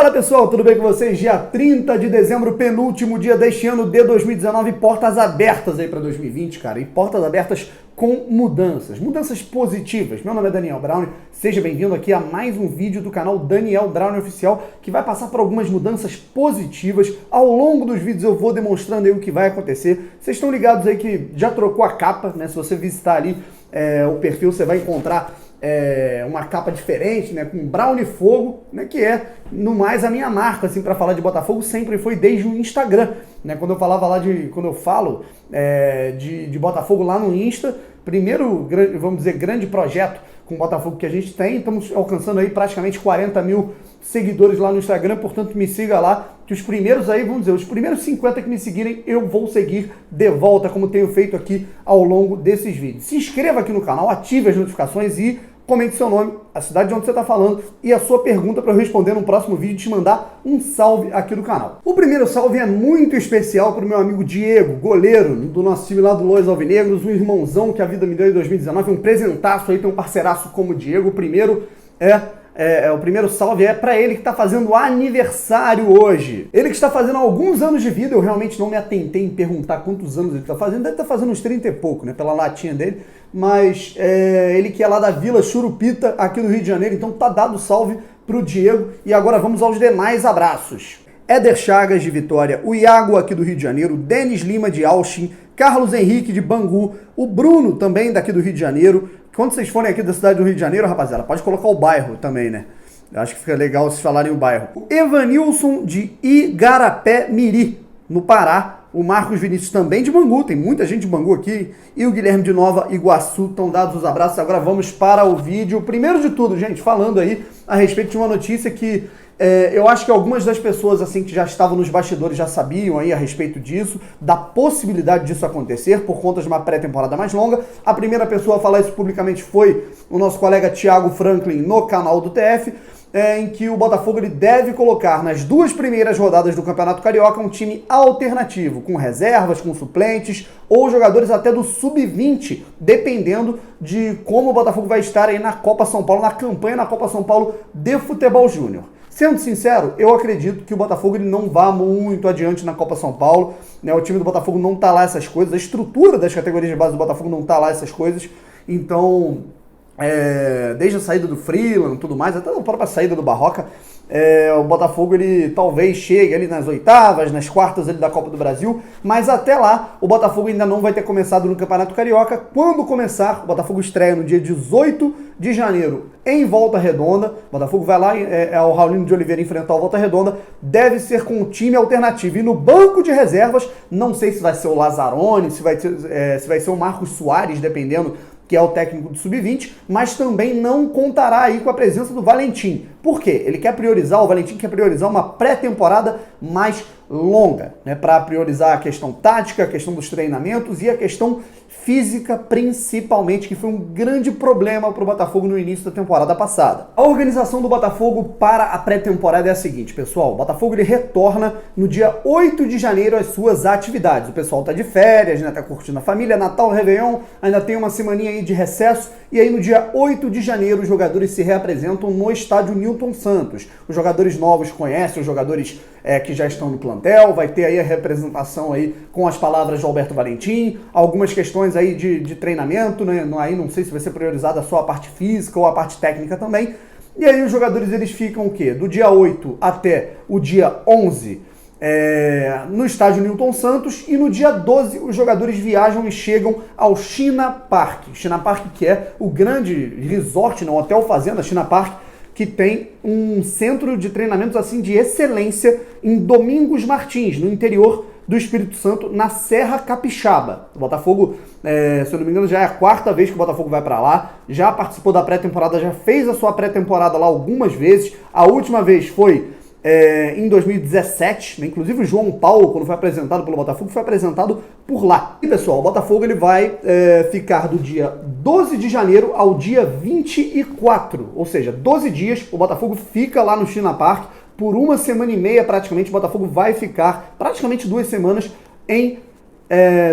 Fala pessoal, tudo bem com vocês? Dia 30 de dezembro, penúltimo dia deste ano de 2019, portas abertas aí para 2020, cara, e portas abertas com mudanças positivas. Meu nome é Daniel Brown, seja bem-vindo aqui a mais um vídeo do canal Daniel Brown Oficial, que vai passar por algumas mudanças positivas. Ao longo dos vídeos eu vou demonstrando aí o que vai acontecer. Vocês estão ligados aí que já trocou a capa, né? Se você visitar ali o perfil, você vai encontrar uma capa diferente, né, com Brown e Fogo, né, que é, no mais, a minha marca, assim, para falar de Botafogo sempre foi desde o Instagram, né, quando eu falo de Botafogo lá no Insta, primeiro, vamos dizer, grande projeto com Botafogo que a gente tem, estamos alcançando aí praticamente 40 mil seguidores lá no Instagram, portanto me siga lá, que os primeiros aí, vamos dizer, os primeiros 50 que me seguirem, eu vou seguir de volta, como tenho feito aqui ao longo desses vídeos. Se inscreva aqui no canal, ative as notificações e comente seu nome, a cidade de onde você está falando e a sua pergunta para eu responder no próximo vídeo e te mandar um salve aqui do canal. O primeiro salve é muito especial para o meu amigo Diego, goleiro do nosso time lá do Los Alvinegros, um irmãozão que a vida me deu em 2019, um presentaço aí, tem um parceiraço como o Diego. O primeiro o primeiro salve é para ele que está fazendo aniversário hoje. Ele que está fazendo alguns anos de vida, eu realmente não me atentei em perguntar quantos anos ele está fazendo, deve estar fazendo uns 30 e pouco, né, pela latinha dele, mas ele que é lá da Vila Churupita, aqui no Rio de Janeiro, então tá dado salve pro Diego. E agora vamos aos demais abraços. Éder Chagas de Vitória, o Iago aqui do Rio de Janeiro, Denis Lima de Auschin, Carlos Henrique de Bangu, o Bruno também daqui do Rio de Janeiro. Quando vocês forem aqui da cidade do Rio de Janeiro, rapaziada, pode colocar o bairro também, né? Eu acho que fica legal vocês falarem o bairro. O Evanilson de Igarapé Miri, no Pará. O Marcos Vinícius também de Bangu, tem muita gente de Bangu aqui. E o Guilherme de Nova Iguaçu, estão dados os abraços. Agora vamos para o vídeo. Primeiro de tudo, gente, falando aí a respeito de uma notícia que eu acho que algumas das pessoas assim que já estavam nos bastidores já sabiam aí a respeito disso, da possibilidade disso acontecer por conta de uma pré-temporada mais longa. A primeira pessoa a falar isso publicamente foi o nosso colega Thiago Franklin no canal do TF, em que o Botafogo ele deve colocar nas duas primeiras rodadas do Campeonato Carioca um time alternativo, com reservas, com suplentes ou jogadores até do Sub-20, dependendo de como o Botafogo vai estar aí na Copa São Paulo, na campanha na Copa São Paulo de Futebol Júnior. Sendo sincero, eu acredito que o Botafogo ele não vá muito adiante na Copa São Paulo, né? O time do Botafogo não tá lá essas coisas, a estrutura das categorias de base do Botafogo não tá lá essas coisas, então desde a saída do Freeland e tudo mais, até a própria saída do Barroca, o Botafogo ele talvez chegue ali nas oitavas, nas quartas ali da Copa do Brasil, mas até lá o Botafogo ainda não vai ter começado no Campeonato Carioca. Quando começar, o Botafogo estreia no dia 18 de janeiro em Volta Redonda. O Botafogo vai lá ao Raulino de Oliveira enfrentar o Volta Redonda, deve ser com um time alternativo. E no banco de reservas, não sei se vai ser o Lazzaroni, se vai ser o Marcos Soares, dependendo, que é o técnico do Sub-20, mas também não contará aí com a presença do Valentim. Por quê? O Valentim quer priorizar uma pré-temporada mais longa, né, para priorizar a questão tática, a questão dos treinamentos e a questão física principalmente, que foi um grande problema para o Botafogo no início da temporada passada. A organização do Botafogo para a pré-temporada é a seguinte, pessoal: o Botafogo ele retorna no dia 8 de janeiro às suas atividades. O pessoal tá de férias, né, tá curtindo a família, Natal, Réveillon, ainda tem uma semaninha aí de recesso, e aí no dia 8 de janeiro os jogadores se reapresentam no estádio Newton Santos. Os jogadores novos conhecem os jogadores que já estão no plantel, vai ter aí a representação aí com as palavras de Alberto Valentim, algumas questões aí de treinamento, né? Aí não sei se vai ser priorizada só a parte física ou a parte técnica também. E aí os jogadores eles ficam o quê? Do dia 8 até o dia 11 no estádio Newton Santos, e no dia 12 os jogadores viajam e chegam ao China Park. China Park, que é o grande resort, não, hotel fazenda China Park, que tem um centro de treinamentos assim de excelência em Domingos Martins, no interior do Espírito Santo, na Serra Capixaba. O Botafogo, se eu não me engano, já é a quarta vez que o Botafogo vai para lá, já participou da pré-temporada, já fez a sua pré-temporada lá algumas vezes. A última vez foi em 2017, né? Inclusive o João Paulo, quando foi apresentado pelo Botafogo, foi apresentado por lá. E pessoal, o Botafogo ele vai ficar do dia 12 de janeiro ao dia 24, ou seja, 12 dias o Botafogo fica lá no China Park. Por uma semana e meia praticamente o Botafogo vai ficar praticamente 2 semanas em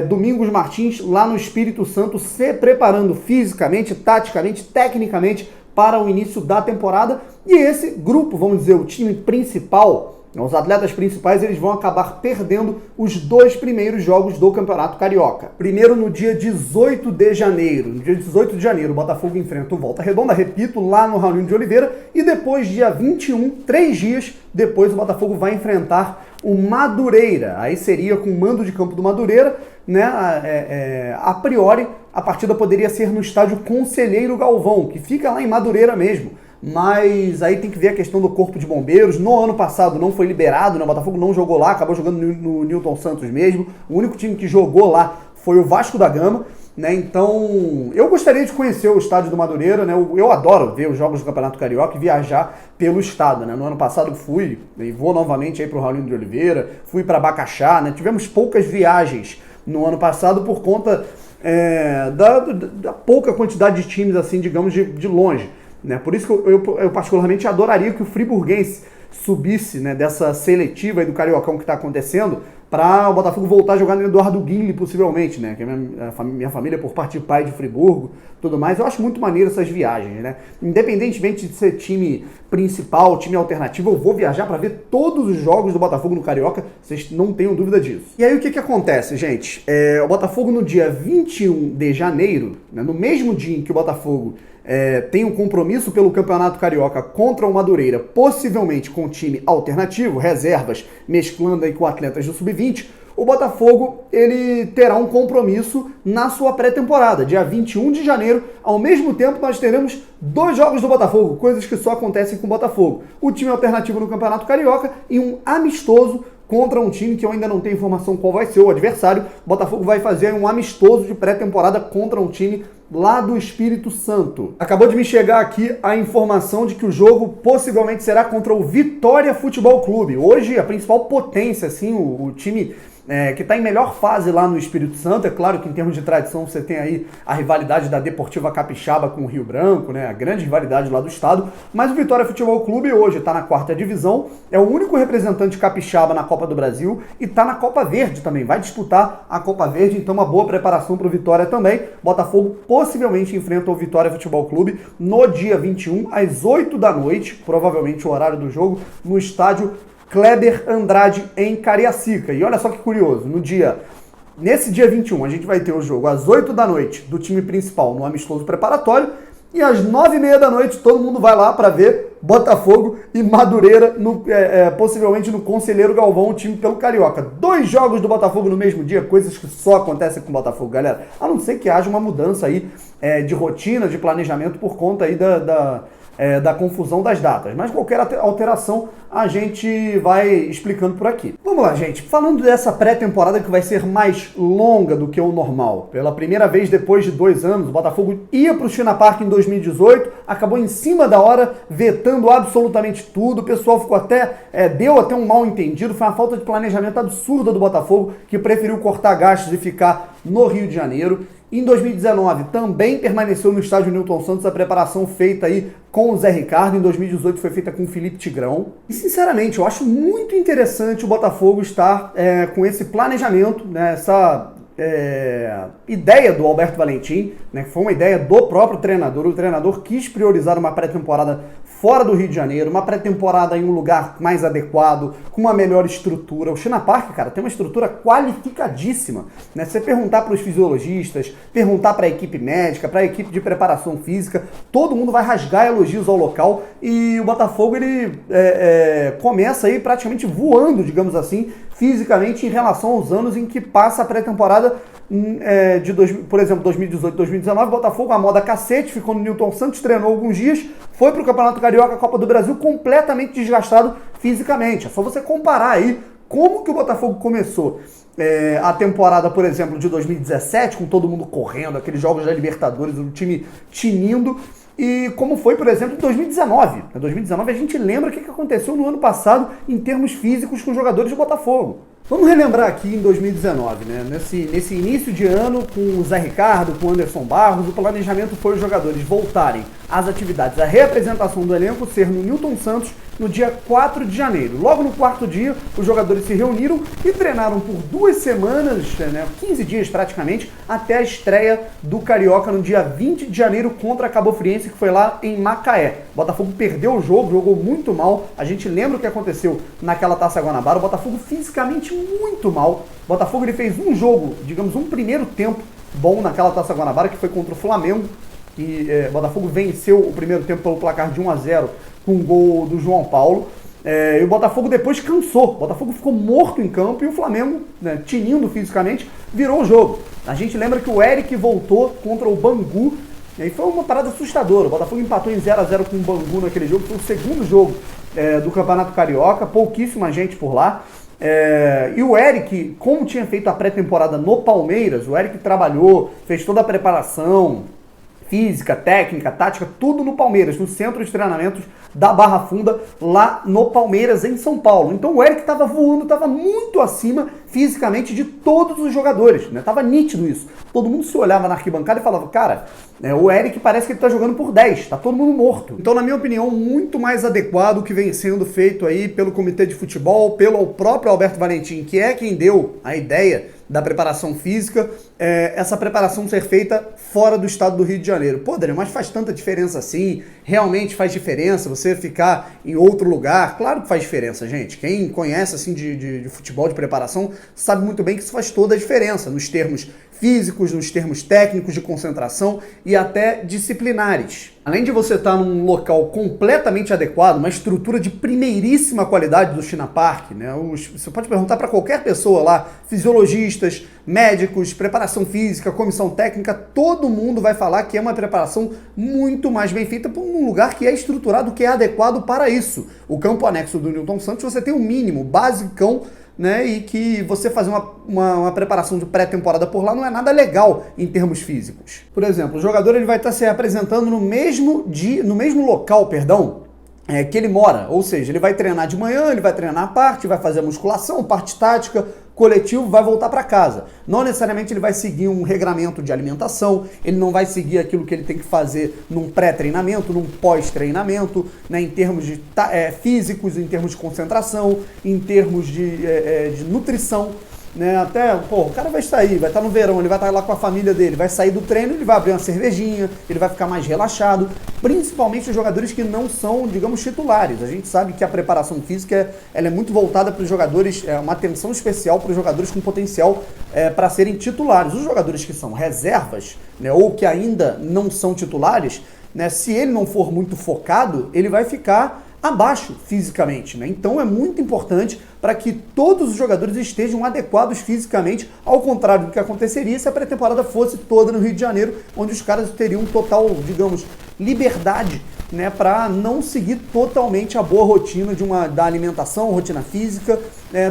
Domingos Martins, lá no Espírito Santo, se preparando fisicamente, taticamente, tecnicamente para o início da temporada. E esse grupo, vamos dizer, o time principal, os atletas principais, eles vão acabar perdendo os 2 primeiros jogos do Campeonato Carioca. Primeiro no dia 18 de janeiro. No dia 18 de janeiro, o Botafogo enfrenta o Volta Redonda, repito, lá no Raulino de Oliveira. E depois, dia 21, 3 dias depois, o Botafogo vai enfrentar o Madureira. Aí seria com o mando de campo do Madureira, né? A priori, a partida poderia ser no estádio Conselheiro Galvão, que fica lá em Madureira mesmo. Mas aí tem que ver a questão do Corpo de Bombeiros. No ano passado não foi liberado, né? O Botafogo não jogou lá, acabou jogando no Newton Santos mesmo. O único time que jogou lá foi o Vasco da Gama, né? Então, eu gostaria de conhecer o estádio do Madureira, né? Eu adoro ver os jogos do Campeonato Carioca e viajar pelo estado, né? No ano passado fui e vou novamente aí para o Raulino de Oliveira, fui para Bacaxá, né? Tivemos poucas viagens no ano passado por conta da pouca quantidade de times, assim, digamos, de longe. Né? Por isso que eu particularmente adoraria que o Friburguense subisse, né, dessa seletiva aí do Cariocão que está acontecendo, para o Botafogo voltar a jogar no Eduardo Guille, possivelmente, né? Que é minha família, por parte de pai de Friburgo, tudo mais. Eu acho muito maneiro essas viagens, né? Independentemente de ser time principal, time alternativo, eu vou viajar para ver todos os jogos do Botafogo no Carioca, vocês não tenham dúvida disso. E aí o que acontece, gente? O Botafogo no dia 21 de janeiro, né, no mesmo dia em que o Botafogo tem um compromisso pelo Campeonato Carioca contra o Madureira, possivelmente com time alternativo, reservas, mesclando aí com atletas do Sub-20, o Botafogo ele terá um compromisso na sua pré-temporada, dia 21 de janeiro. Ao mesmo tempo, nós teremos 2 jogos do Botafogo, coisas que só acontecem com o Botafogo. O time alternativo no Campeonato Carioca e um amistoso contra um time que eu ainda não tenho informação qual vai ser o adversário. O Botafogo vai fazer um amistoso de pré-temporada contra um time lá do Espírito Santo. Acabou de me chegar aqui a informação de que o jogo possivelmente será contra o Vitória Futebol Clube. Hoje, a principal potência, assim, o time que está em melhor fase lá no Espírito Santo. É claro que em termos de tradição você tem aí a rivalidade da Deportiva Capixaba com o Rio Branco, né? A grande rivalidade lá do estado. Mas o Vitória Futebol Clube hoje está na 4ª divisão, é o único representante capixaba na Copa do Brasil e está na Copa Verde também. Vai disputar a Copa Verde, então uma boa preparação para o Vitória também. Botafogo possivelmente enfrenta o Vitória Futebol Clube no dia 21, às 8 da noite, provavelmente o horário do jogo, no estádio Kleber Andrade, em Cariacica. E olha só que curioso, nesse dia 21, a gente vai ter o jogo às 8 da noite do time principal no amistoso preparatório, e às 9h30 da noite todo mundo vai lá para ver Botafogo e Madureira, possivelmente no Conselheiro Galvão, o time pelo Carioca. 2 jogos do Botafogo no mesmo dia, coisas que só acontecem com o Botafogo, galera. A não ser que haja uma mudança aí de rotina, de planejamento por conta aí da confusão das datas. Mas qualquer alteração a gente vai explicando por aqui. Vamos lá, gente. Falando dessa pré-temporada que vai ser mais longa do que o normal. Pela primeira vez depois de 2 anos, o Botafogo ia para o China Park em 2018, acabou em cima da hora, vetando absolutamente tudo. O pessoal ficou deu até um mal entendido. Foi uma falta de planejamento absurda do Botafogo, que preferiu cortar gastos e ficar no Rio de Janeiro. Em 2019, também permaneceu no estádio Newton Santos a preparação feita aí com o Zé Ricardo. Em 2018 foi feita com o Felipe Tigrão. E, sinceramente, eu acho muito interessante o Botafogo estar com esse planejamento, né, essa ideia do Alberto Valentim, né, que foi uma ideia do próprio treinador. O treinador quis priorizar uma pré-temporada fora do Rio de Janeiro, uma pré-temporada em um lugar mais adequado, com uma melhor estrutura. O China Park, cara, tem uma estrutura qualificadíssima, né? Se você perguntar para os fisiologistas, perguntar para a equipe médica, para a equipe de preparação física, todo mundo vai rasgar elogios ao local, e o Botafogo, ele começa aí praticamente voando, digamos assim, fisicamente em relação aos anos em que passa a pré-temporada por exemplo, 2018, 2019, o Botafogo, a moda cacete, ficou no Newton Santos, treinou alguns dias, foi para o Campeonato Carioca, Copa do Brasil, completamente desgastado fisicamente. É só você comparar aí como que o Botafogo começou a temporada, por exemplo, de 2017, com todo mundo correndo, aqueles jogos da Libertadores, o time tinindo, e como foi, por exemplo, em 2019. Em 2019 a gente lembra o que aconteceu no ano passado em termos físicos com os jogadores do Botafogo. Vamos relembrar aqui em 2019, né? Nesse início de ano, com o Zé Ricardo, com o Anderson Barros, o planejamento foi os jogadores voltarem as atividades. A reapresentação do elenco ser no Newton Santos no dia 4 de janeiro. Logo no quarto dia, os jogadores se reuniram e treinaram por 2 semanas, 15 dias praticamente, até a estreia do Carioca no dia 20 de janeiro contra a Cabo Friense, que foi lá em Macaé. O Botafogo perdeu o jogo, jogou muito mal. A gente lembra o que aconteceu naquela Taça Guanabara. O Botafogo fisicamente muito mal. O Botafogo ele fez um jogo, digamos, um primeiro tempo bom naquela Taça Guanabara, que foi contra o Flamengo. E o Botafogo venceu o primeiro tempo pelo placar de 1-0 com um gol do João Paulo. E o Botafogo depois cansou. O Botafogo ficou morto em campo e o Flamengo, tinindo fisicamente, virou o jogo. A gente lembra que o Eric voltou contra o Bangu. E aí foi uma parada assustadora. O Botafogo empatou em 0-0 com o Bangu naquele jogo. Foi o segundo jogo do Campeonato Carioca. Pouquíssima gente por lá. E o Eric, como tinha feito a pré-temporada no Palmeiras, o Eric trabalhou, fez toda a preparação física, técnica, tática, tudo no Palmeiras, no centro de treinamentos da Barra Funda, lá no Palmeiras, em São Paulo. Então o Eric estava voando, estava muito acima fisicamente de todos os jogadores, Tava nítido isso. Todo mundo se olhava na arquibancada e falava, cara, o Eric parece que ele tá jogando por 10, tá todo mundo morto. Então, na minha opinião, muito mais adequado o que vem sendo feito aí pelo Comitê de Futebol, pelo próprio Alberto Valentim, que é quem deu a ideia da preparação física, essa preparação ser feita fora do estado do Rio de Janeiro. Pô, Daniel, mas faz tanta diferença assim? Realmente faz diferença você ficar em outro lugar? Claro que faz diferença, gente. Quem conhece assim de futebol, de preparação, sabe muito bem que isso faz toda a diferença nos termos físicos, nos termos técnicos de concentração e até disciplinares. Além de você estar num local completamente adequado, uma estrutura de primeiríssima qualidade do China Park, você pode perguntar para qualquer pessoa lá, fisiologistas, médicos, preparação física, comissão técnica, todo mundo vai falar que é uma preparação muito mais bem feita por um lugar que é estruturado, que é adequado para isso. O campo anexo do Newton Santos, você tem o mínimo, basicão, e que você fazer uma preparação de pré-temporada por lá não é nada legal em termos físicos. Por exemplo, o jogador ele vai estar se apresentando no mesmo local, que ele mora, ou seja, ele vai treinar de manhã, ele vai treinar à parte, vai fazer a musculação, parte tática, coletivo, vai voltar para casa. Não necessariamente ele vai seguir um regramento de alimentação, ele não vai seguir aquilo que ele tem que fazer num pré-treinamento, num pós-treinamento, em termos de físicos, em termos de concentração, em termos de nutrição. Até, o cara vai sair, vai estar no verão, ele vai estar lá com a família dele, vai sair do treino, ele vai abrir uma cervejinha, ele vai ficar mais relaxado, principalmente os jogadores que não são, digamos, titulares. A gente sabe que a preparação física ela é muito voltada para os jogadores, uma atenção especial para os jogadores com potencial para serem titulares. Os jogadores que são reservas, ou que ainda não são titulares, se ele não for muito focado, ele vai ficar abaixo fisicamente, Então é muito importante para que todos os jogadores estejam adequados fisicamente, ao contrário do que aconteceria se a pré-temporada fosse toda no Rio de Janeiro, onde os caras teriam total, digamos, liberdade, para não seguir totalmente a boa rotina da alimentação, rotina física,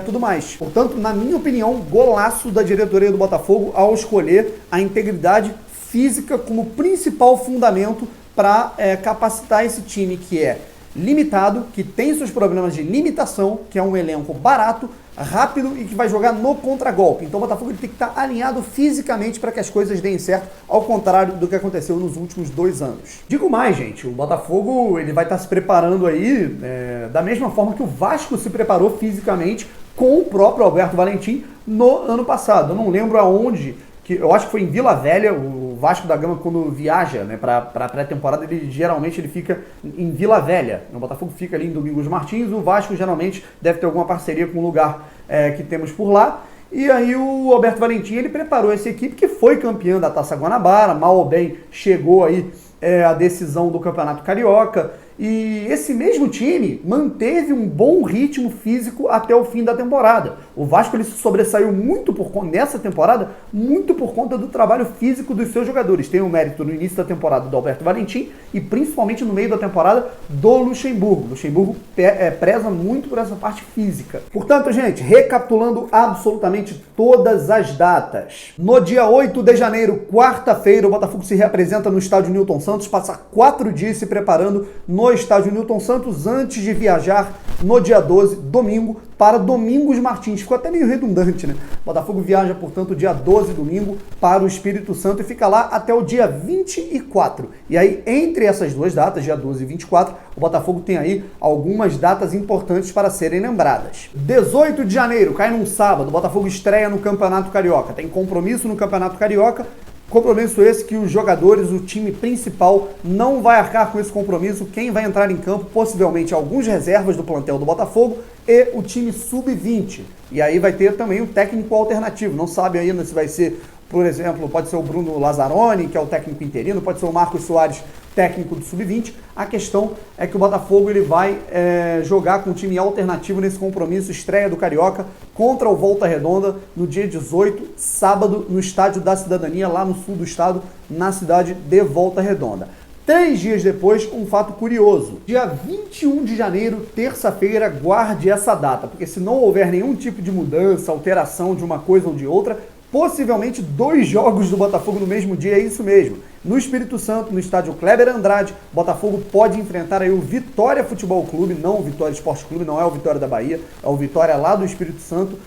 tudo mais. Portanto, na minha opinião, golaço da diretoria do Botafogo ao escolher a integridade física como principal fundamento para capacitar esse time que é limitado, que tem seus problemas de limitação, que é um elenco barato, rápido e que vai jogar no contragolpe. Então o Botafogo tem que estar alinhado fisicamente para que as coisas deem certo, ao contrário do que aconteceu nos últimos 2 anos. Digo mais, gente, o Botafogo ele vai estar se preparando aí da mesma forma que o Vasco se preparou fisicamente com o próprio Alberto Valentim no ano passado. Eu não lembro aonde, eu acho que foi em Vila Velha. O Vasco da Gama, quando viaja para a pré-temporada, geralmente ele fica em Vila Velha. O Botafogo fica ali em Domingos Martins, o Vasco geralmente deve ter alguma parceria com o lugar que temos por lá. E aí o Alberto Valentim ele preparou essa equipe que foi campeã da Taça Guanabara, mal ou bem chegou aí a decisão do Campeonato Carioca. E esse mesmo time manteve um bom ritmo físico até o fim da temporada. O Vasco ele se sobressaiu nessa temporada, muito por conta do trabalho físico dos seus jogadores. Tem o mérito no início da temporada do Alberto Valentim e principalmente no meio da temporada do Luxemburgo. O Luxemburgo preza muito por essa parte física. Portanto, gente, recapitulando absolutamente todas as datas. No dia 8 de janeiro, quarta-feira, o Botafogo se reapresenta no estádio Newton Santos, passa 4 dias se preparando no no estádio Newton Santos antes de viajar no dia 12, domingo, para Domingos Martins. Ficou até meio redundante, né? O Botafogo viaja, portanto, dia 12, domingo, para o Espírito Santo e fica lá até o dia 24. E aí, entre essas duas datas, dia 12 e 24, o Botafogo tem aí algumas datas importantes para serem lembradas. 18 de janeiro, cai num sábado, o Botafogo estreia no Campeonato Carioca. Tem compromisso no Campeonato Carioca. Compromisso esse que os jogadores, o time principal, não vai arcar com esse compromisso. Quem vai entrar em campo, possivelmente alguns reservas do plantel do Botafogo e o time sub-20. E aí vai ter também o técnico alternativo. Não sabe ainda se vai ser, por exemplo, pode ser o Bruno Lazzaroni, que é o técnico interino, pode ser o Marcos Soares, técnico do sub-20. A questão é que o Botafogo ele vai jogar com um time alternativo nesse compromisso, estreia do Carioca, contra o Volta Redonda, no dia 18, sábado, no Estádio da Cidadania, lá no sul do estado, na cidade de Volta Redonda. 3 dias depois, um fato curioso. Dia 21 de janeiro, terça-feira, guarde essa data, porque se não houver nenhum tipo de mudança, alteração de uma coisa ou de outra, possivelmente 2 jogos do Botafogo no mesmo dia, é isso mesmo. No Espírito Santo, no estádio Kleber Andrade, Botafogo pode enfrentar aí o Vitória Futebol Clube, não o Vitória Esporte Clube, não é o Vitória da Bahia, é o Vitória lá do Espírito Santo,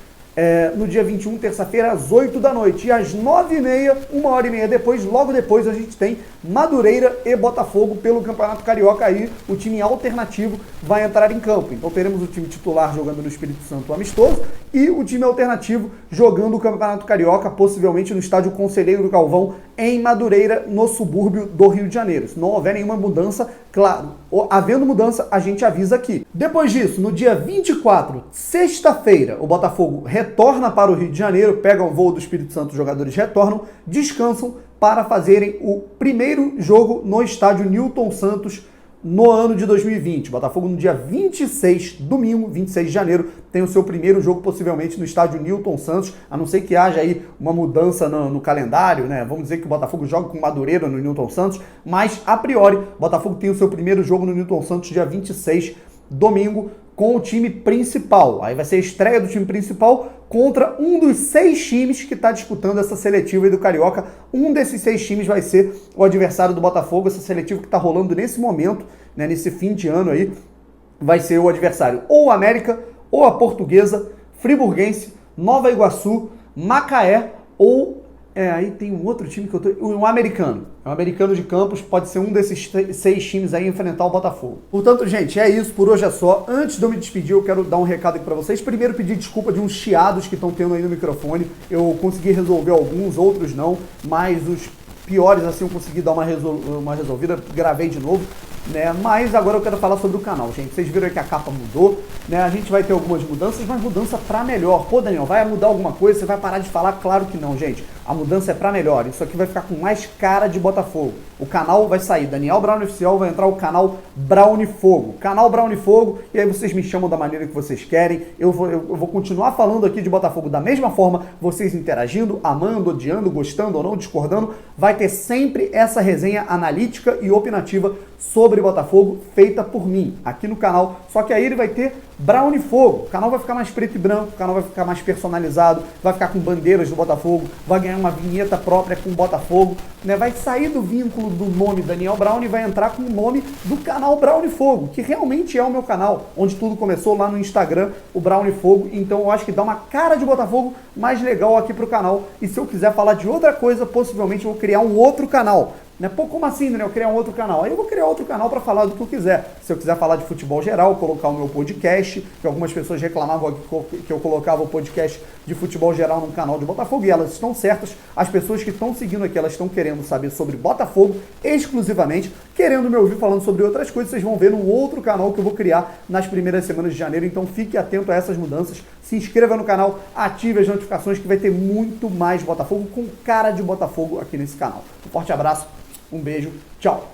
no dia 21, terça-feira, às 8 da noite. E às 9h30, 1h30 depois, logo depois, a gente tem Madureira e Botafogo pelo Campeonato Carioca. Aí o time alternativo vai entrar em campo. Então teremos o time titular jogando no Espírito Santo amistoso e o time alternativo jogando o Campeonato Carioca, possivelmente no estádio Conselheiro do Galvão, em Madureira, no subúrbio do Rio de Janeiro. Se não houver nenhuma mudança, claro, havendo mudança, a gente avisa aqui. Depois disso, no dia 24, sexta-feira, o Botafogo retorna para o Rio de Janeiro, pega o voo do Espírito Santo, os jogadores retornam, descansam para fazerem o primeiro jogo no estádio Newton Santos no ano de 2020. O Botafogo no dia 26, domingo, 26 de janeiro, tem o seu primeiro jogo possivelmente no estádio Newton Santos, a não ser que haja aí uma mudança no calendário, né? Vamos dizer que o Botafogo joga com Madureira no Newton Santos, mas a priori, o Botafogo tem o seu primeiro jogo no Newton Santos dia 26, domingo, com o time principal. Aí vai ser a estreia do time principal contra um dos 6 times que está disputando essa seletiva aí do Carioca. Um desses 6 times vai ser o adversário do Botafogo, essa seletiva que está rolando nesse momento, né, nesse fim de ano aí, vai ser o adversário ou o América, ou a Portuguesa, Friburguense, Nova Iguaçu, Macaé ou... aí tem um outro time que eu tô... um americano. É um americano de Campos, pode ser um desses 6 times aí enfrentar o Botafogo. Portanto, gente, é isso, por hoje é só. Antes de eu me despedir, eu quero dar um recado aqui pra vocês. Primeiro, pedir desculpa de uns chiados que estão tendo aí no microfone. Eu consegui resolver alguns, outros não, mas os piores, assim, eu consegui dar uma resolvida, gravei de novo, né? Mas agora eu quero falar sobre o canal, gente. Vocês viram aí que a capa mudou, né? A gente vai ter algumas mudanças, mas mudança pra melhor. Pô, Daniel, vai mudar alguma coisa? Você vai parar de falar? Claro que não, gente. A mudança é pra melhor. Isso aqui vai ficar com mais cara de Botafogo. O canal vai sair Daniel Brown Oficial, vai entrar o canal Brown Fogo. Canal Brown Fogo, e aí vocês me chamam da maneira que vocês querem. Eu vou continuar falando aqui de Botafogo da mesma forma, vocês interagindo, amando, odiando, gostando ou não, discordando. Vai ter sempre essa resenha analítica e opinativa sobre Botafogo, feita por mim, aqui no canal. Só que aí ele vai ter Brown Fogo. O canal vai ficar mais preto e branco, o canal vai ficar mais personalizado, vai ficar com bandeiras do Botafogo, vai ganhar uma vinheta própria com o Botafogo, né? Vai sair do vínculo do nome Daniel Brown e vai entrar com o nome do canal Brown Fogo, que realmente é o meu canal, onde tudo começou lá no Instagram, o Brown Fogo. Então eu acho que dá uma cara de Botafogo mais legal aqui pro canal. E se eu quiser falar de outra coisa, possivelmente eu vou criar um outro canal. Né? Pô, como assim, né? Eu criar um outro canal? Aí eu vou criar outro canal para falar do que eu quiser. Se eu quiser falar de futebol geral, colocar o meu podcast, que algumas pessoas reclamavam que eu colocava o podcast de futebol geral no canal de Botafogo, e elas estão certas. As pessoas que estão seguindo aqui, elas estão querendo saber sobre Botafogo exclusivamente, querendo me ouvir falando sobre outras coisas. Vocês vão ver num outro canal que eu vou criar nas primeiras semanas de janeiro. Então fique atento a essas mudanças. Se inscreva no canal, ative as notificações que vai ter muito mais Botafogo com cara de Botafogo aqui nesse canal. Um forte abraço. Um beijo, tchau!